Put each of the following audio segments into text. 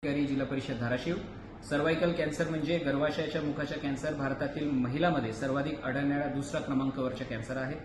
जिल्हा परिषद Dharashiv. Cervical cancer म्हणजे गर्भाशयाच्या मुखाच्या कॅन्सर भारतातील महिलांमध्ये सर्वाधिक आढळणारा दुसरा क्रमांकावरचा कॅन्सर आहे।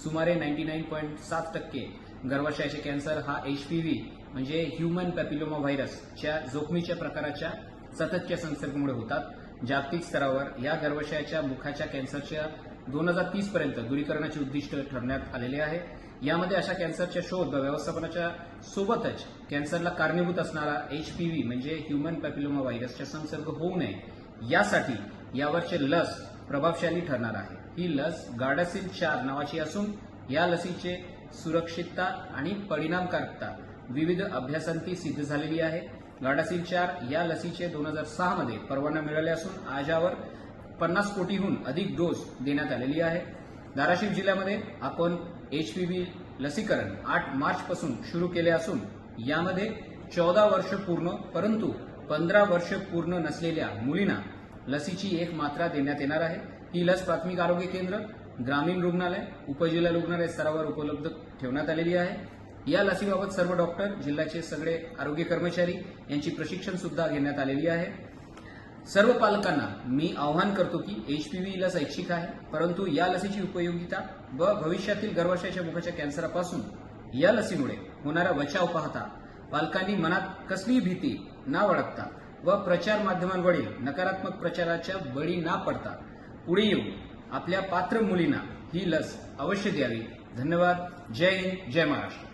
सुमारे 99.7% गर्भाशयाचे कॅन्सर हा HPV म्हणजे ह्यूमन पॅपिलोमा व्हायरसच्या जोखमीच्या प्रकाराच्या सततच्या संसर्गामुळे होतात। जागतिक स्तरावर या गर्भाशयाच्या मुखाच्या कॅन्सरच्या 2030 पर्यंत दूरीकरणाचे उद्दिष्ट ठरवण्यात आलेले आहे। यामध्ये अशा कॅन्सरच्या शोध व व्यवस्थापनाच्या सोबतच कॅन्सरला कारणीभूत असणारा HPV म्हणजे ह्यूमन पॅपिलोमा व्हायरसचा संसर्ग होऊ नये यासाठी यावरचे लस प्रभावशाली ठरणार आहे। ही लस गार्डासिल 4 नावाची असून या लसीचे सुरक्षितता आणि परिणामकारकता विविध अभ्यासांती सिद्ध झालेली आहे। गार्डासिल 4 या लसीचे 2006 मध्ये परवाना मिळाले असून आजवर 50 कोटीहून अधिक डोस देण्यात आलेली आहे। धाराशिव जिल्ह्यामध्ये आपण HPV लसीकरण 8 मार्च पासून सुरू केले असून यामध्ये 14 वर्ष पूर्ण परंतु 15 वर्ष पूर्ण नसलेल्या मुलींना लसीची एक मात्रा देण्यात येणार आहे। ही लस प्राथमिक आरोग्य केंद्र, ग्रामीण रुग्णालय, उपजिल्हा रुग्णालय स्तरावर उपलब्ध ठेवण्यात आलेली आहे। या लसीबाबत सर्व डॉक्टर, जिल्ह्याचे सगळे आरोग्य कर्मचारी यांची प्रशिक्षण सुद्धा घेण्यात आलेली आहे। सर्व पालकांना मी आवाहन करतो की HPV लस ऐच्छिक आहे, परंतु या लसीची उपयोगिता व भविष्यातील गर्भाशयाच्या मुखाच्या कॅन्सरपासून या लसीमुळे होणारा बचाव पाहता पालकांनी मनात कसलीही भीती न बाळगता व प्रचार माध्यमांवरील नकारात्मक प्रचाराच्या बळी न पडता पुढे येऊन आपल्या पात्र मुलींना ही लस अवश्य द्यावी। धन्यवाद। जय हिंद, जय महाराष्ट्र।